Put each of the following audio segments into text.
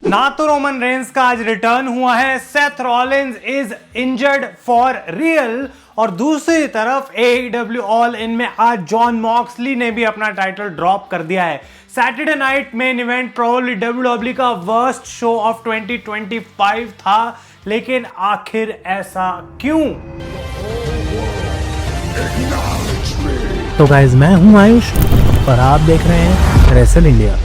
ना तो Roman Reigns का आज रिटर्न हुआ है, Seth Rollins is injured for real, और दूसरी तरफ AEW ऑल इन में आज जॉन मॉक्सली ने भी अपना टाइटल ड्रॉप कर दिया है। Saturday night main event probably WWE का वर्स्ट शो ऑफ 2025 था, लेकिन आखिर ऐसा क्यों? तो गाइस, मैं हूं आयुष और आप देख रहे हैं रेसल इंडिया।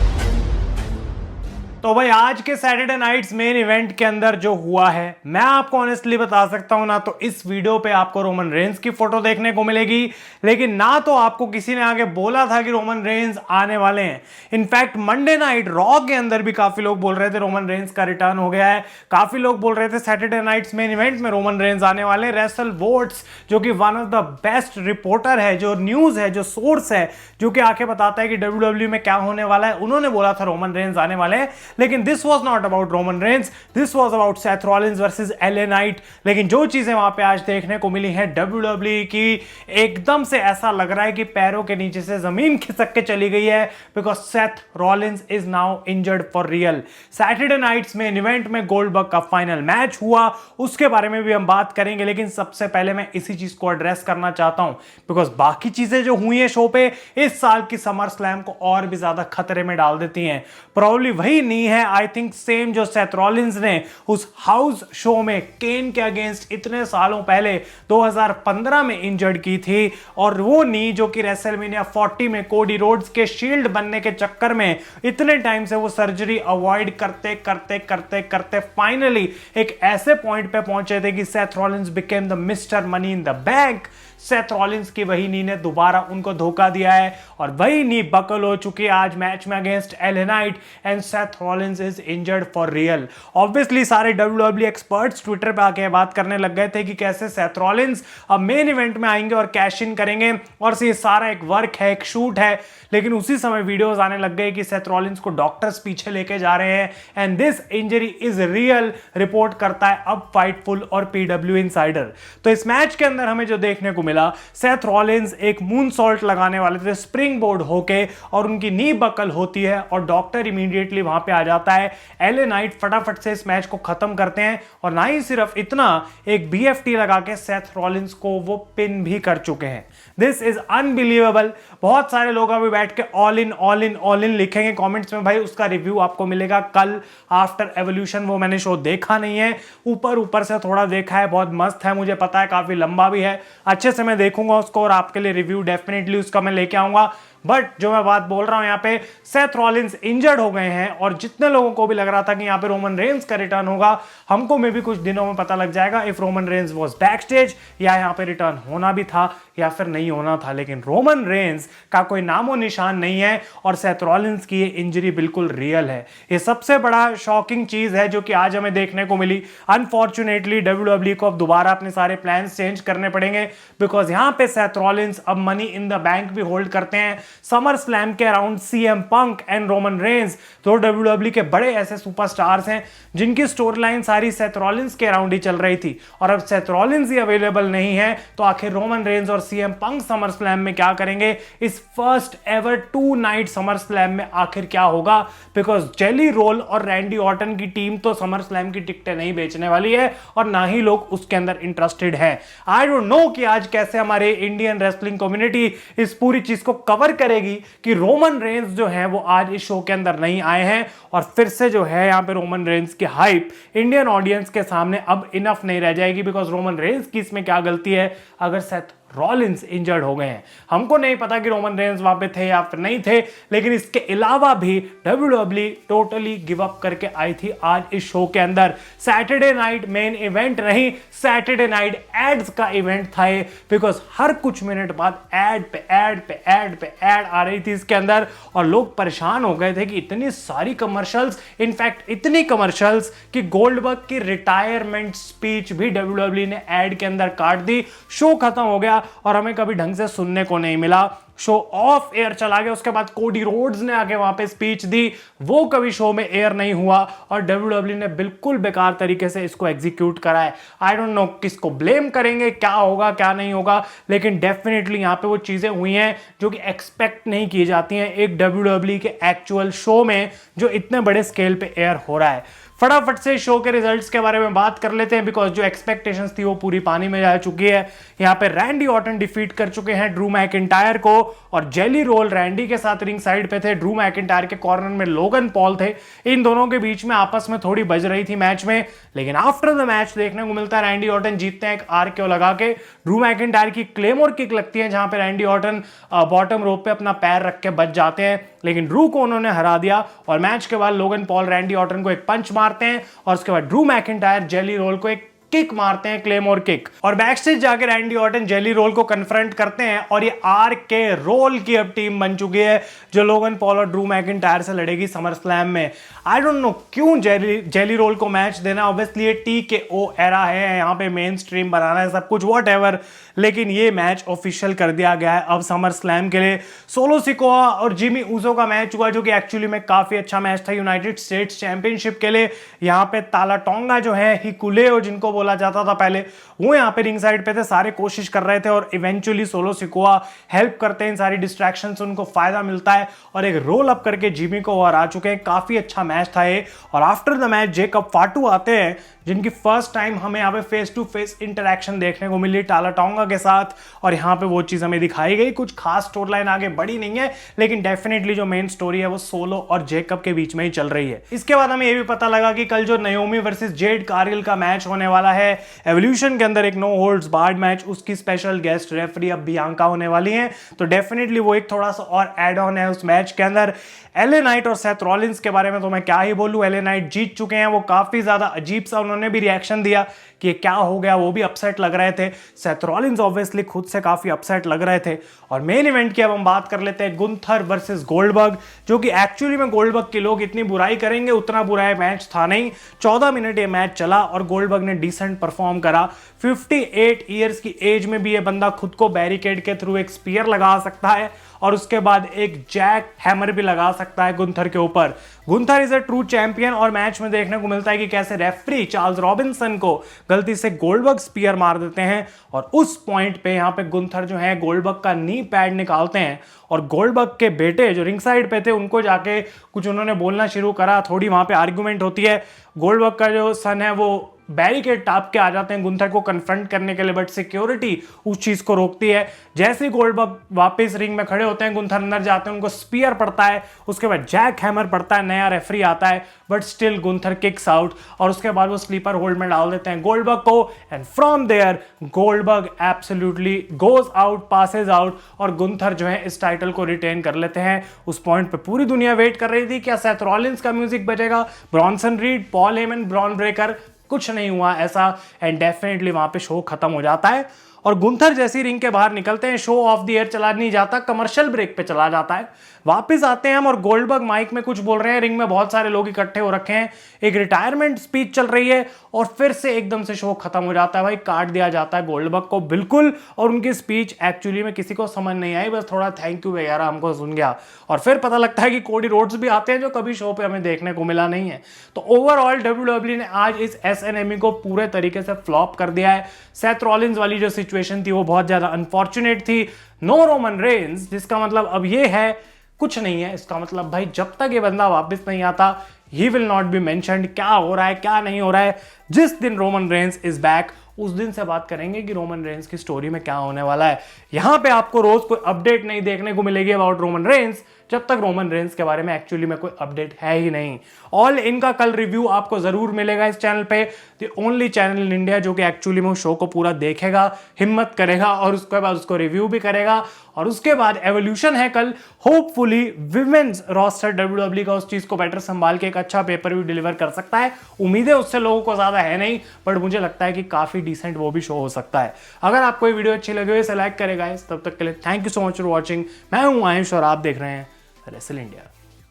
तो भाई आज के सैटरडे नाइट्स मेन इवेंट के अंदर जो हुआ है, मैं आपको ऑनेस्टली बता सकता हूं, ना तो इस वीडियो पे आपको रोमन रेंस की फोटो देखने को मिलेगी, लेकिन ना तो आपको किसी ने आगे बोला था कि रोमन रेंस आने वाले हैं। इनफैक्ट मंडे नाइट रॉ के अंदर भी काफी लोग बोल रहे थे रोमन रेंस का रिटर्न हो गया है। काफी लोग बोल रहे थे सैटरडे नाइट्स मेन इवेंट में रोमन रेंस आने वाले। रेसल वोट्स जो कि one of the best reporter है, जो न्यूज है, जो सोर्स है, जो कि आके बताता है कि WWE में क्या होने वाला है, उन्होंने बोला था रोमन रेंस आने वाले हैं। लेकिन this was not about Roman Reigns, this was about Seth Rollins versus LA night. लेकिन जो चीजें वहां पे आज देखने को मिली हैं WWE की, एकदम से ऐसा लग रहा है कि पैरों के नीचे से जमीन खिसक के चली गई है, because Seth Rollins is now injured for real. Saturday nights में इवेंट में गोल्डबर्ग का फाइनल मैच हुआ, उसके बारे में भी हम बात करेंगे, लेकिन सबसे पहले मैं इसी चीज को एड्रेस करना चाहता हूं, बिकॉज बाकी चीजें जो हुई है शो पे इस साल की समर स्लैम को और भी ज्यादा खतरे में डाल देती हैं। प्रॉब्ली वही नहीं है, आई थिंक सेम जो सेथ रॉलिंस ने उस हाउस शो में केन के अगेंस्ट इतने सालों पहले 2015 में इंजर्ड की थी, और वो नी जो कि रेसलमेनिया 40 में कोडी रोड्स के शील्ड बनने के चक्कर में इतने टाइम से वो सर्जरी अवॉइड करते करते करते करते फाइनली एक ऐसे पॉइंट पे पहुंचे थे कि Seth Rollins became the mister money in the bank. Seth Rollins की वही नी ने दोबारा उनको धोखा दिया है, और वही नी बकल हो चुकी है आज मैच में against LA night, and Seth Rollins is injured for real. Obviously सारे WWE एक्सपर्ट्स ट्विटर पे आके बात करने लग गए थे कि कैसे सेथ रॉलिंस अब मेन इवेंट में आएंगे और कैश इन करेंगे, और ये सारा एक वर्क है, एक शूट है। लेकिन उसी समय वीडियोस आने लग गए कि सेथ रॉलिंस को डॉक्टर्स पीछे लेके जा रहे हैं, and this injury is real, report करता है अब फाइटफुल और PW इनसाइडर। तो इस मैच के अंदर हमें जो देखने को मिला, सेथ रॉलिंस एक मून सॉल्ट लगाने वाले थे स्प्रिंग बोर्ड होके, और उनकी नी बकल होती है और डॉक्टर इमीडिएटली वहां पे आ जाता है। LA नाइट फटाफट से इस मैच को खत्म करते हैं, और ना ही सिर्फ इतना, एक BFT लगा के सेथ रॉलिंस को वो पिन भी कर चुके हैं। This is unbelievable. बहुत सारे लोग अभी बैठ के ऑल इन लिखेंगे कमेंट्स में, भाई उसका रिव्यू आपको मिलेगा कल आफ्टर एवोल्यूशन। वो मैंने शो देखा नहीं है, ऊपर से थोड़ा देखा है, बहुत मस्त है, मुझे पता है काफी लंबा भी है, अच्छे से मैं देखूंगा उसको और आपके लिए रिव्यू डेफिनेटली उसका मैं लेके आऊंगा। बट जो मैं बात बोल रहा हूं यहाँ पे, सेथ रॉलिंस इंजर्ड हो गए हैं, और जितने लोगों को भी लग रहा था कि यहाँ पे रोमन रेंस का रिटर्न होगा, हमको मे भी कुछ दिनों में पता लग जाएगा if Roman Reigns was back stage, या यहाँ पे रिटर्न होना भी था या फिर नहीं होना था। लेकिन रोमन रेंस का कोई नामो निशान नहीं है, और सेथ रॉलिंस की ये इंजरी बिल्कुल रियल है। ये सबसे बड़ा शॉकिंग चीज है जो कि आज हमें देखने को मिली। अनफॉर्चुनेटली WWE को अब दोबारा अपने सारे प्लान्स चेंज करने पड़ेंगे, बिकॉज यहाँ पे सेथ रॉलिंस अब मनी इन द बैंक भी होल्ड करते हैं। समर स्लैम के around CM punk and Roman Reigns, तो WWE के बड़े ऐसे सुपरस्टार्स हैं जिनकी स्टोरी लाइन सारी सेथ रॉलिंस के अराउंड ही चल रही थी, और अब सेथ रॉलिंस ही अवेलेबल नहीं है, तो आखिर रोमन रेंस और CM पंक समर स्लैम में क्या करेंगे? इस first ever 2 night summer slam में आखिर क्या होगा? बिकॉज जेली रोल और रैंडी ऑर्टन की टीम तो समर स्लैम की टिकटें नहीं बेचने वाली है, और ना ही लोग उसके अंदर इंटरेस्टेड है। आई डोंट नो कि आज कैसे हमारे इंडियन रेसलिंग कम्युनिटी इस पूरी चीज को कवर करेगी कि रोमन रेंस जो है वो आज इस शो के अंदर नहीं आए हैं, और फिर से जो है यहाँ पे रोमन रेंस की हाइप इंडियन ऑडियंस के सामने अब इनफ नहीं रह जाएगी, बिकॉज रोमन रेंस की इसमें क्या गलती है अगर सेथ रॉलिंस इंजर्ड हो गए हैं? हमको नहीं पता कि रोमन रेंस वहां पे थे या फिर नहीं थे, लेकिन इसके अलावा भी WWE टोटली गिव अप करके आई थी आज इस शो के अंदर। सैटरडे नाइट मेन इवेंट नहीं, सैटरडे नाइट एड्स का इवेंट था ये, बिकॉज हर कुछ मिनट बाद एड पे एड पे एड पे एड आ रही थी इसके अंदर, और लोग परेशान हो गए थे कि इतनी सारी कमर्शियल्स, इनफैक्ट इतनी कमर्शियल्स कि गोल्डबर्ग की रिटायरमेंट स्पीच भी WWE ने एड के अंदर काट दी। शो खत्म हो गया और हमें कभी ढंग से सुनने को नहीं मिला। शो ऑफ एयर चला गया। उसके बाद कोडी रोड्स ने आके वहां पे स्पीच दी, वो कभी शो में एयर नहीं हुआ और WWE ने बिल्कुल बेकार तरीके से इसको एग्जीक्यूट करा है। आई डोंट नो किसको ब्लेम करेंगे, क्या होगा क्या नहीं होगा, लेकिन डेफिनेटली यहां पे वो चीजें हुई हैं जो कि एक्सपेक्ट नहीं की जाती हैं एक WWE के एक्चुअल शो में जो इतने बड़े स्केल पे एयर हो रहा है। फटाफट से शो के रिजल्ट्स के बारे में बात कर लेते हैं, बिकॉज जो एक्सपेक्टेशंस थी वो पूरी पानी में जा चुकी है। यहां पे रैंडी ऑर्टन डिफीट कर चुके हैं ड्रू मैकिंटायर को और जेली रोल रैंडी के साथ रिंग साइड पे थे। ड्रू मैकिंटायर के कॉर्नर में लोगन पॉल थे। इन दोनों के बीच में आपस में थोड़ी बज रही थी मैच में, लेकिन आफ्टर द मैच देखने को मिलता है रैंडी ऑर्टन जीतते हैं एक RKO लगा के। ड्रू मैकिंटायर की क्लेमोर किक लगती है जहां पे रैंडी ऑर्टन बॉटम रोप पे अपना पैर रख के बच जाते हैं, लेकिन ड्रू को उन्होंने हरा दिया और मैच के बाद लोगन पॉल रैंडी ऑर्टन को एक पंच मारते हैं और उसके बाद ड्रू मैकिंटायर जेली रोल को एक किक मारते हैं, क्लेमोर किक, और बैकस्टेज जाकर रैंडी ऑर्टन जेली रोल को कन्फ्रंट करते हैं और ये RK रोल की अब टीम बन चुकी है जो लोगन पॉल और ड्रू मैकिंटायर से लड़ेगी समर स्लैम में। आई डोंट नो क्यों जेली रोल को मैच देना, ऑब्वियसली ये TKO एरा है, यहाँ पे मेन स्ट्रीम बनाना है सब कुछ व्हाटएवर, लेकिन ये मैच ऑफिशियल कर दिया गया है अब समर स्लैम के लिए। सोलो सिकोआ और जिमी ऊसो का मैच हुआ जो कि एक्चुअली में काफी अच्छा मैच था यूनाइटेड स्टेट्स चैंपियनशिप के लिए। यहाँ पे ताला टोंगा जो है हिकुलेओ जिनको बोला जाता था पहले, वो यहाँ पे रिंग साइड पे थे, सारे कोशिश कर रहे थे और इवेंचुअली सोलो सिकोआ हेल्प करते हैं, इन सारी डिस्ट्रैक्शन से उनको फायदा मिलता है और एक रोल अप करके जिमी को हरा चुके हैं। काफी अच्छा मैच था ये। और आफ्टर द मैच जेकब फाटू आते हैं जिनकी फर्स्ट टाइम हमें यहाँ पे फेस टू फेस इंटरेक्शन देखने को मिली टाला टोंगा के साथ और यहाँ पे वो चीज हमें दिखाई गई। कुछ खास स्टोरी लाइन आगे बढ़ी नहीं है, लेकिन डेफिनेटली जो मेन स्टोरी है वो सोलो और जेकब के बीच में ही चल रही है। इसके बाद हमें ये भी पता लगा कि कल जो नाओमी वर्सेस जेड कारगिल का मैच होने वाला है एवोल्यूशन के अंदर, एक नो होल्ड्स बार्ड मैच, उसकी स्पेशल गेस्ट रेफरी अब बियांका होने वाली है, तो डेफिनेटली वो एक थोड़ा सा और एड ऑन है उस मैच के अंदर। LA नाइट और सेथ रॉलिंस के बारे में तो मैं क्या ही बोलूं, LA नाइट जीत चुके हैं, वो काफी ज्यादा अजीब सा उन्होंने भी रिएक्शन दिया कि क्या हो गया, वो भी अपसेट लग रहे थे। सेथ रॉलिंस ऑब्वियसली खुद से काफी अपसेट लग रहे थे। और मेन इवेंट की अब हम बात कर लेते हैं गुंथर वर्सेस गोल्डबर्ग, जो कि एक्चुअली में गोल्डबर्ग के लोग इतनी बुराई करेंगे उतना बुरा मैच था नहीं। 14 मिनट ये मैच चला और गोल्डबर्ग ने डिसेंट परफॉर्म करा। 58 ईयर्स की एज में भी ये बंदा खुद को बैरिकेड के थ्रू एक स्पीयर लगा सकता है और उसके बाद एक जैक हैमर भी लगा सकता है गुंथर के ऊपर। Gunther is a true champion और मैच में देखने को मिलता है कि कैसे रेफरी चार्ल्स रॉबिन्सन को गलती से गोल्डबर्ग स्पीयर मार देते हैं और उस पॉइंट पे यहाँ पे गुंथर जो है गोल्डबर्ग का नी पैड निकालते हैं और गोल्डबर्ग के बेटे जो रिंग साइड पे थे उनको जाके कुछ उन्होंने बोलना शुरू करा, थोड़ी वहां पे आर्गुमेंट होती है। गोल्डबर्ग का जो सन है वो बैरिकेड टाप के आ जाते हैं गुंथर को कन्फ्रंट करने के लिए, बट सिक्योरिटी उस चीज को रोकती है। जैसे ही गोल्डबर्ग वापस रिंग में खड़े होते हैं, गुंथर अंदर जाते हैं, उनको स्पीयर पड़ता है, उसके बाद जैक हैमर पड़ता है, नया रेफरी आता है, but still Gunther kicks out और उसके बाद वो स्लीपर होल्ड में डाल देते हैं गोल्डबर्ग को and from there Goldberg absolutely goes out, passes out और गुंथर जो है इस टाइटल को रिटेन कर लेते हैं। उस पॉइंट पे पूरी दुनिया वेट कर रही थी क्या सेथ रॉलिंस का म्यूजिक बजेगा, Bronson read, Paul Heyman, Bron Breakker, कुछ नहीं हुआ ऐसा एंड डेफिनेटली वहां पे शो खत्म हो जाता है और गुंथर जैसी रिंग के बाहर निकलते हैं, शो ऑफ द एयर चला नहीं जाता, कमर्शियल ब्रेक पे चला जाता है। वापस आते हैं हम और गोल्डबर्ग माइक में कुछ बोल रहे हैं, रिंग में बहुत सारे लोग इकट्ठे हो रखे हैं, एक रिटायरमेंट स्पीच चल रही है और फिर से एकदम से शो खत्म हो जाता है। भाई काट दिया जाता है गोल्डबर्ग को बिल्कुल और उनकी स्पीच एक्चुअली में किसी को समझ नहीं आई, बस थोड़ा थैंक यू वगैरह हमको सुन गया और फिर पता लगता है कि कोडी रोड्स भी आते हैं जो कभी शो पे हमें देखने को मिला नहीं है। तो ओवरऑल WWE ने आज इस SNME को पूरे तरीके से फ्लॉप कर दिया है। सेथ रॉलिंस वाली जो सिचुएशन थी वो बहुत ज्यादा अनफॉर्चुनेट थी। नो रोमन रेंस, जिसका मतलब अब ये है कुछ नहीं है, इसका मतलब भाई जब तक ये बंदा वापस नहीं आता he will not be mentioned. क्या हो रहा है क्या नहीं हो रहा है, जिस दिन रोमन रेंस इज बैक उस दिन से बात करेंगे कि रोमन रेंस की स्टोरी में क्या होने वाला है। यहां पे आपको रोज कोई अपडेट नहीं देखने को मिलेगी अबाउट रोमन रेंस जब तक रोमन रेंस के बारे में एक्चुअली में कोई अपडेट है ही नहीं। ऑल इनका कल रिव्यू आपको जरूर मिलेगा इस चैनल पे, the only channel in India जो कि एक्चुअली में शो को पूरा देखेगा, हिम्मत करेगा और उसके बाद उसको रिव्यू भी करेगा। और उसके बाद एवोल्यूशन है कल, होपफुली विमेन्स रोस्टर WWE का उस चीज को बेटर संभाल के एक अच्छा पेपर भी डिलीवर कर सकता है। उम्मीदें उससे लोगों को ज्यादा है नहीं, बट मुझे लगता है कि काफी डिसेंट वो भी शो हो सकता है। अगर आपको ये वीडियो अच्छी लगी हो इसे लाइक करेगा। तब तक के लिए thank you so much for watching. मैं हूं आयुष और आप देख रहे हैं रेसल इंडिया।